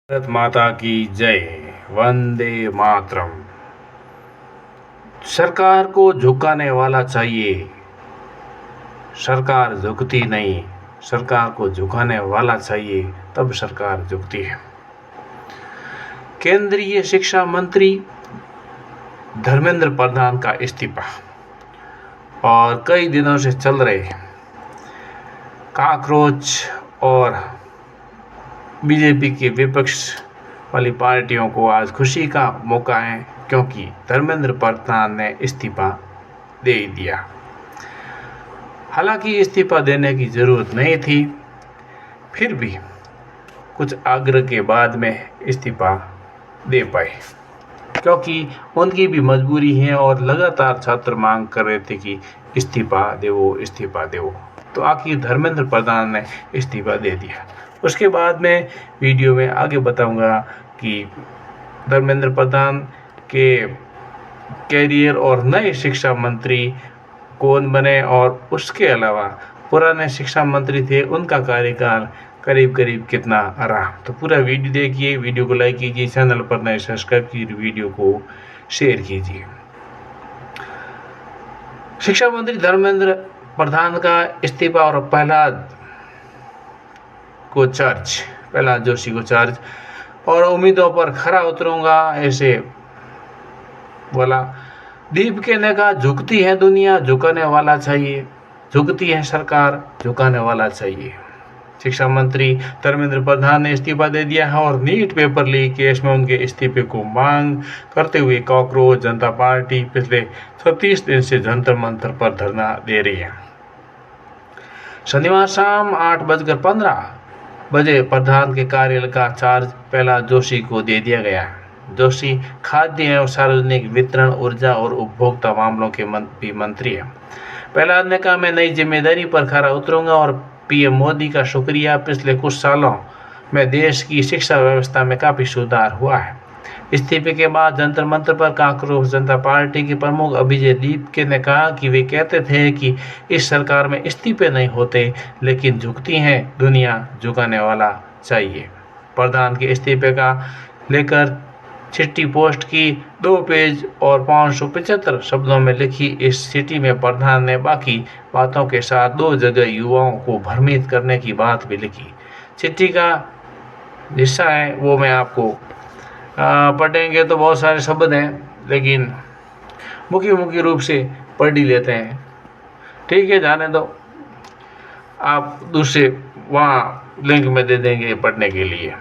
भारत माता की जय। वंदे मातरम। सरकार को झुकाने वाला चाहिए, सरकार झुकती नहीं। सरकार को झुकाने वाला चाहिए, तब सरकार झुकती है। केंद्रीय शिक्षा मंत्री धर्मेंद्र प्रधान का इस्तीफा और कई दिनों से चल रहे काकरोच और बीजेपी के विपक्ष वाली पार्टियों को आज खुशी का मौका है, क्योंकि धर्मेंद्र प्रधान ने इस्तीफा दे दिया। हालांकि इस्तीफा देने की ज़रूरत नहीं थी, फिर भी कुछ आग्रह के बाद में इस्तीफा दे पाए, क्योंकि उनकी भी मजबूरी है और लगातार छात्र मांग कर रहे थे कि इस्तीफा देवो। तो आखिर धर्मेंद्र प्रधान ने इस्तीफा दे दिया। उसके बाद में वीडियो में आगे बताऊंगा कि धर्मेंद्र प्रधान के कैरियर और नए शिक्षा मंत्री कौन बने, और उसके अलावा पुराने शिक्षा मंत्री थे, उनका कार्यकाल करीब करीब कितना रहा। तो पूरा वीडियो देखिए, वीडियो को लाइक कीजिए, चैनल पर नए सब्सक्राइब कीजिए, वीडियो को शेयर कीजिए। शिक्षा मंत्री धर्मेंद्र प्रधान का इस्तीफा और प्रहलाद जोशी को चार्ज, और उम्मीदों पर खरा उतरूंगा ऐसे बोला। दीप के ने कहा, झुकती है दुनिया, झुकाने वाला चाहिए, झुकती है सरकार, झुकाने वाला चाहिए। शिक्षा मंत्री धर्मेंद्र प्रधान ने इस्तीफा दे दिया है और नीट पेपर लीक केस में उनके इस्तीफे को मांग करते हुए काकरोच जनता पार्टी पिछले 36 दिन से जंतर मंतर पर धरना दे रही है। शनिवार शाम 8:15 प्रधान के कार्यालय का चार्ज प्रहलाद जोशी को दे दिया गया है। जोशी खाद्य एवं सार्वजनिक वितरण, ऊर्जा और उपभोक्ता मामलों के भी मंत्री हैं। प्रहलाद ने कहा, मैं नई जिम्मेदारी पर खरा उतरूंगा और पीएम मोदी का शुक्रिया। पिछले कुछ सालों में देश की शिक्षा व्यवस्था में काफ़ी सुधार हुआ है। इस्तीफे के बाद जंतर मंतर पर कांग्रेस जनता पार्टी के प्रमुख अभिजीत दीपके ने कहा कि वे कहते थे कि इस सरकार में इस्तीफे नहीं होते, लेकिन झुकती हैं दुनिया, झुकाने वाला चाहिए। प्रधान के इस्तीफे का लेकर चिट्ठी पोस्ट की 2 पेज और 575 शब्दों में लिखी इस चिट्ठी में प्रधान ने बाकी बातों के साथ 2 जगह युवाओं को भ्रमित करने की बात भी लिखी। चिट्ठी का हिस्सा है वो मैं आपको पढ़ेंगे तो बहुत सारे शब्द हैं, लेकिन मुख्य रूप से पढ़ ही लेते हैं। ठीक है, जाने दो, आप दूसरे वहाँ लिंक में दे देंगे पढ़ने के लिए।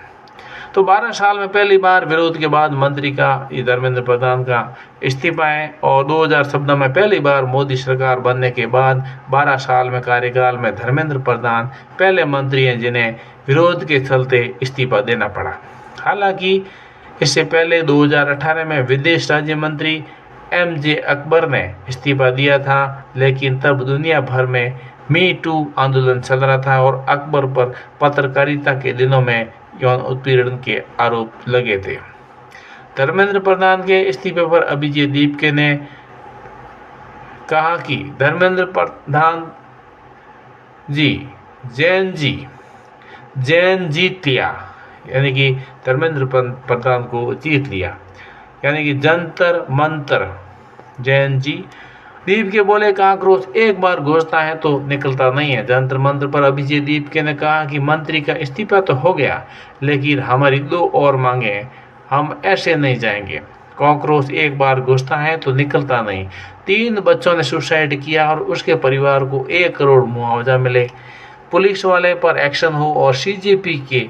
तो 12 साल में पहली बार विरोध के बाद मंत्री का ये धर्मेंद्र प्रधान का इस्तीफा है, और 2014 में पहली बार मोदी सरकार बनने के बाद 12 साल में कार्यकाल में धर्मेंद्र प्रधान पहले मंत्री हैं जिन्हें विरोध के चलते इस्तीफा देना पड़ा। हालांकि इससे पहले 2018 में विदेश राज्य मंत्री MJ अकबर ने इस्तीफा दिया था, लेकिन तब दुनिया भर में मी टू आंदोलन चल रहा था और अकबर पर पत्रकारिता के दिनों में यौन उत्पीड़न के आरोप लगे थे। धर्मेंद्र प्रधान के इस्तीफे पर अभिजीत दीपके ने कहा कि धर्मेंद्र प्रधान जी जैन जीत लिया, यानी कि धर्मेंद्र प्रधान को जीत लिया, यानी कि जंतर मंतर जैन जी। दीप के बोले, काकरोच एक बार घुसता है तो निकलता नहीं है। जंतर मंतर पर अभिजीत दीपके ने कहा कि मंत्री का इस्तीफा तो हो गया, लेकिन हमारी 2 और मांगे हैं, हम ऐसे नहीं जाएंगे। कॉकरोच एक बार घुसता है तो निकलता नहीं। 3 बच्चों ने सुसाइड किया और उसके परिवार को 1 करोड़ मुआवजा मिले। पुलिस वाले पर एक्शन हो, और CJP के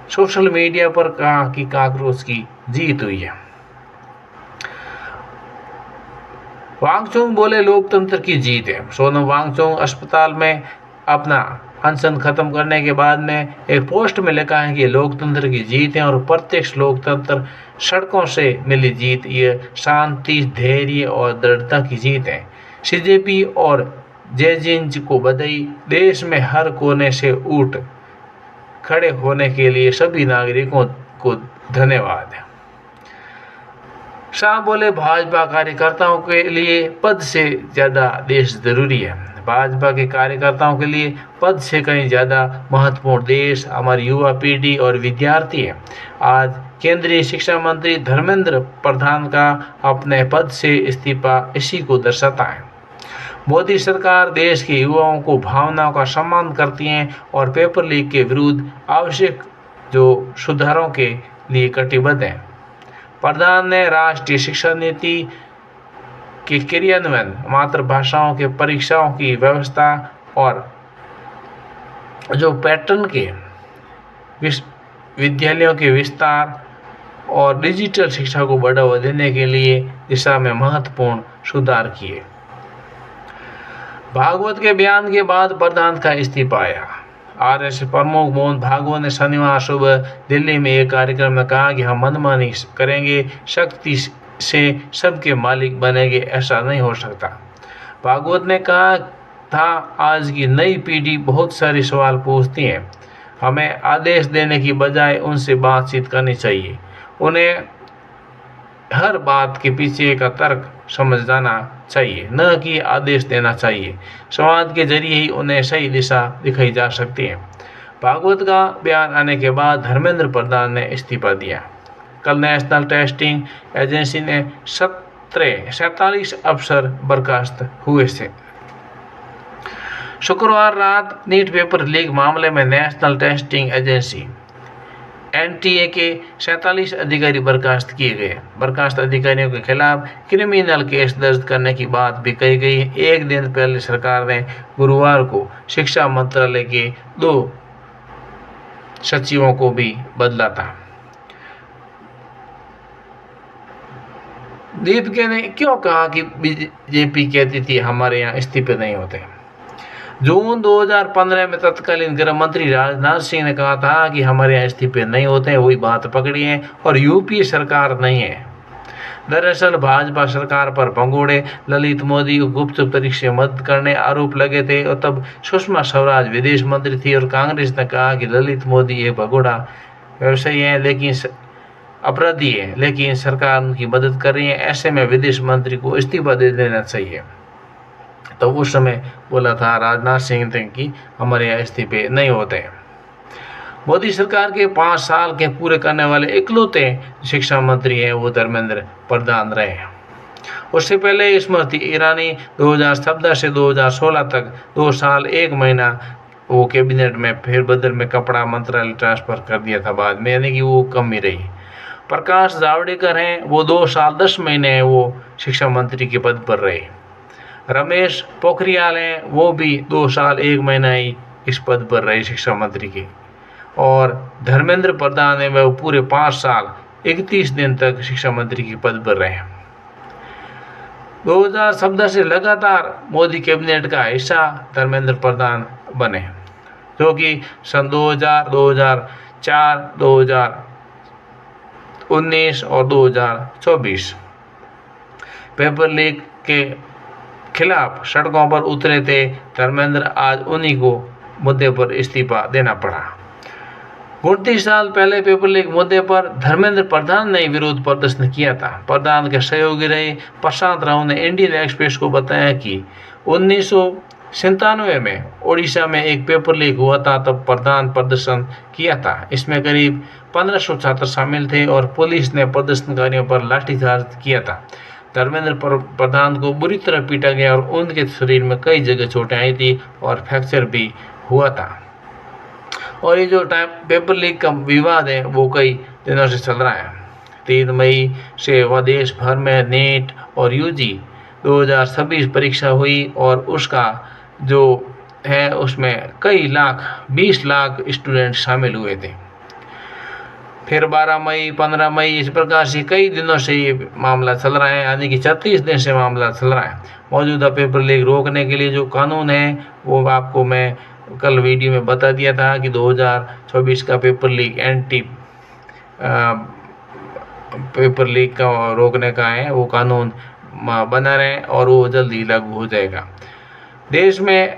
सोशल मीडिया पर कहा कि काकरोच की जीत हुई है। वांगचुक बोले, लोकतंत्र की जीत है। सोनम वांगचुक अस्पताल में अपना अनशन खत्म करने के बाद में एक पोस्ट में लिखा है कि लोकतंत्र की जीत है और प्रत्यक्ष लोकतंत्र सड़कों से मिली जीत, ये शांति, धैर्य और दृढ़ता की जीत है। CJP और जेजिंज को बधाई। देश में हर कोने से उठ खड़े होने के लिए सभी नागरिकों को धन्यवाद। शाह बोले, भाजपा कार्यकर्ताओं के लिए पद से ज़्यादा देश जरूरी है। भाजपा के कार्यकर्ताओं के लिए पद से कहीं ज़्यादा महत्वपूर्ण देश, हमारी युवा पीढ़ी और विद्यार्थी है। आज केंद्रीय शिक्षा मंत्री धर्मेंद्र प्रधान का अपने पद से इस्तीफा इसी को दर्शाता है। मोदी सरकार देश के युवाओं को भावनाओं का सम्मान करती है और पेपर लीक के विरुद्ध आवश्यक जो सुधारों के लिए कटिबद्ध है। प्रधान ने राष्ट्रीय शिक्षा नीति के क्रियान्वयन, मातृभाषाओं के परीक्षाओं की व्यवस्था और जो पैटर्न के विद्यालयों के विस्तार और डिजिटल शिक्षा को बढ़ावा देने के लिए दिशा में महत्वपूर्ण सुधार किए। भागवत के बयान के बाद प्रधान का इस्तीफा आया। आरएसएस प्रमुख मोहन भागवत ने शनिवार सुबह दिल्ली में एक कार्यक्रम में कहा कि हम मनमानी करेंगे, शक्ति से सबके मालिक बनेंगे, ऐसा नहीं हो सकता। भागवत ने कहा था, आज की नई पीढ़ी बहुत सारे सवाल पूछती है, हमें आदेश देने की बजाय उनसे बातचीत करनी चाहिए। उन्हें हर बात के पीछे का तर्क समझ जाना चाहिए, न कि आदेश देना चाहिए। संवाद के जरिए ही उन्हें सही दिशा दिखाई जा सकती है। भागवत का बयान आने के बाद धर्मेंद्र प्रधान ने इस्तीफा दिया। कल नेशनल टेस्टिंग एजेंसी ने 47 अफसर बर्खास्त हुए थे। शुक्रवार रात नीट पेपर लीक मामले में नेशनल टेस्टिंग एजेंसी एनटीए के 47 अधिकारी बर्खास्त किए गए। बर्खास्त अधिकारियों के खिलाफ क्रिमिनल केस दर्ज करने की बात भी कही गई है। एक दिन पहले सरकार ने गुरुवार को शिक्षा मंत्रालय के 2 सचिवों को भी बदला था। दीपिका ने क्यों कहा कि बीजेपी कहती थी हमारे यहाँ इस्तीफे नहीं होते। जून 2015 में तत्कालीन गृह मंत्री राजनाथ सिंह ने कहा था कि हमारे यहाँ इस्तीफे नहीं होते हैं, वही बात पकड़ी है और यूपीए सरकार नहीं है। दरअसल भाजपा सरकार पर भगोड़े ललित मोदी को गुप्त परीक्षा मदद करने आरोप लगे थे और तब सुषमा स्वराज विदेश मंत्री थी और कांग्रेस ने कहा कि ललित मोदी एक भगोड़ा व्यवसायी है, लेकिन अपराधी है, लेकिन सरकार उनकी मदद कर रही है, ऐसे में विदेश मंत्री को इस्तीफा दे देना चाहिए। तो उस समय बोला था राजनाथ सिंह ने कि हमारे यहाँ इस्तीफे नहीं होते। मोदी सरकार के 5 साल के पूरे करने वाले इकलौते शिक्षा मंत्री हैं वो धर्मेंद्र प्रधान रहे। उससे पहले स्मृति ईरानी 2014 से 2016 तक 2 साल 1 महीना वो कैबिनेट में फेरबदल में कपड़ा मंत्रालय ट्रांसफर कर दिया था बाद में, यानी कि वो कम ही रही। प्रकाश जावड़ेकर हैं, वो 2 साल 10 महीने वो शिक्षा मंत्री के पद पर रहे। रमेश पोखरियाल हैं, वो भी 2 साल 1 महीना ही इस पद पर रहे शिक्षा मंत्री के। और धर्मेंद्र प्रधान है, वह पूरे 5 साल 31 दिन तक शिक्षा मंत्री के पद पर रहे। 2014 से लगातार मोदी कैबिनेट का हिस्सा धर्मेंद्र प्रधान बने, जो कि सन 2000, 2004, 2019 और 2024 पेपर लीक के खिलाफ सड़कों पर उतरे थे धर्मेंद्र। आज उन्हीं को मुद्दे पर इस्तीफा देना पड़ा। 29 साल पहले पेपर लीक मुद्दे पर धर्मेंद्र प्रधान ने विरोध प्रदर्शन किया था। प्रधान के सहयोगी रहे प्रशांत राव ने इंडियन एक्सप्रेस को बताया कि 1997 में ओडिशा में एक पेपर लीक हुआ था, तब प्रधान प्रदर्शन किया था। इसमें करीब 1500 छात्र शामिल थे और पुलिस ने प्रदर्शनकारियों पर लाठीचार्ज किया था। धर्मेंद्र प्रधान को बुरी तरह पीटा गया और उनके शरीर में कई जगह चोटें आई थी और फ्रैक्चर भी हुआ था। और ये जो पेपर लीक का विवाद है वो कई दिनों से चल रहा है। 3 मई से वह देश भर में नीट और यूजी 2026 परीक्षा हुई और उसका जो है उसमें कई लाख 20 लाख स्टूडेंट शामिल हुए थे। फिर 12 मई 15 मई इस प्रकार से कई दिनों से ये मामला चल रहा है, यानी कि 36 दिन से मामला चल रहा है। मौजूदा पेपर लीक रोकने के लिए जो कानून है वो आपको मैं कल वीडियो में बता दिया था कि 2024 का पेपर लीक पेपर लीक का रोकने का है, वो कानून बना रहे और वो जल्दी लागू हो जाएगा। देश में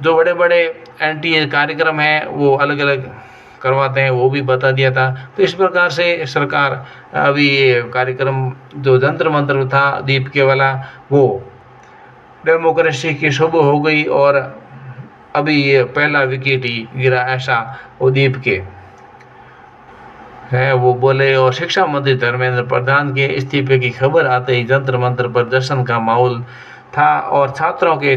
जो बड़े बड़े एनटीए कार्यक्रम हैं वो अलग अलग करवाते हैं वो भी बता दिया था। तो इस प्रकार से सरकार अभी ये कार्यक्रम जो जंतर मंतर था दीप के वाला, वो डेमोक्रेसी की शुभ हो गई और अभी ये पहला विकेट ही गिरा, ऐसा उदीप के है वो बोले। और शिक्षा मंत्री धर्मेंद्र प्रधान के इस्तीफे की खबर आते ही जंतर मंतर पर जश्न का माहौल था और छात्रों के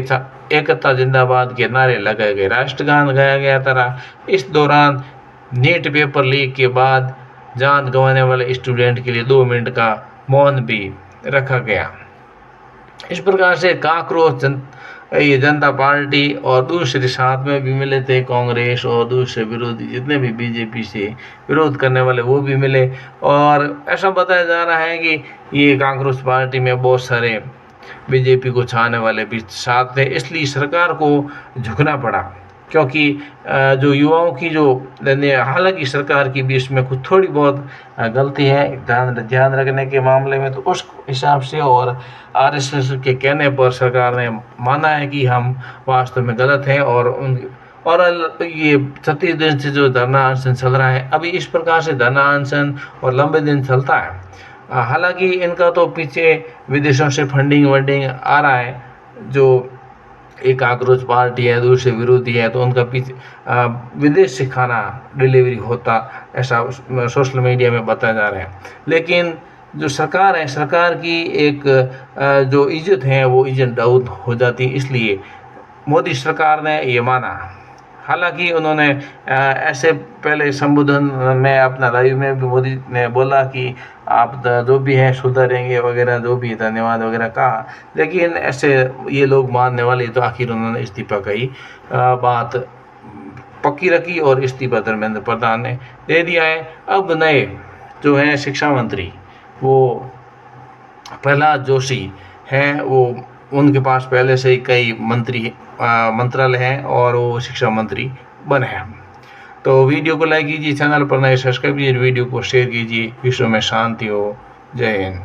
एकता जिंदाबाद के नारे लगाए गए, राष्ट्रगान गाया गया था। इस दौरान नीट पेपर लीक के बाद जान गंवाने वाले स्टूडेंट के लिए 2 मिनट का मौन भी रखा गया। इस प्रकार से कांक्रोश ये जनता पार्टी और दूसरे साथ में भी मिले थे, कांग्रेस और दूसरे विरोधी जितने भी बीजेपी से विरोध करने वाले वो भी मिले। और ऐसा बताया जा रहा है कि ये कांग्रेस पार्टी में बहुत सारे बीजेपी को चाहने वाले भी साथ थे, इसलिए सरकार को झुकना पड़ा। क्योंकि जो युवाओं की जो हालांकि सरकार की भी इसमें कुछ थोड़ी बहुत गलती है ध्यान रखने के मामले में, तो उस हिसाब से और आरएसएस के कहने पर सरकार ने माना है कि हम वास्तव में गलत हैं। और ये 36 दिन से जो धरना अनशन चल रहा है, अभी इस प्रकार से धरना अनशन और लंबे दिन चलता है। हालांकि इनका तो पीछे विदेशों से फंडिंग आ रहा है, जो एक आक्रोश पार्टी है दूसरे विरोधी है, तो उनका पीछे विदेश से खाना डिलीवरी होता, ऐसा सोशल मीडिया में बताया जा रहा है। लेकिन जो सरकार है, सरकार की एक जो इज्जत है वो इज्जत डाउन हो जाती, इसलिए मोदी सरकार ने ये माना। हालांकि उन्होंने ऐसे पहले संबोधन में अपना लाइव में भी मोदी ने बोला कि आप जो भी हैं सुधरेंगे वगैरह, जो भी धन्यवाद वगैरह कहा, लेकिन ऐसे ये लोग मानने वाले, तो आखिर उन्होंने इस्तीफा का ही बात पक्की रखी और इस्तीफा धर्मेंद्र प्रधान ने दे दिया है। अब नए जो हैं शिक्षा मंत्री, वो प्रहलाद जोशी हैं, वो उनके पास पहले से ही कई मंत्रालय हैं और वो शिक्षा मंत्री बने हैं। तो वीडियो को लाइक कीजिए, चैनल पर नए सब्सक्राइब कीजिए, वीडियो को शेयर कीजिए। विश्व में शांति हो। जय हिंद।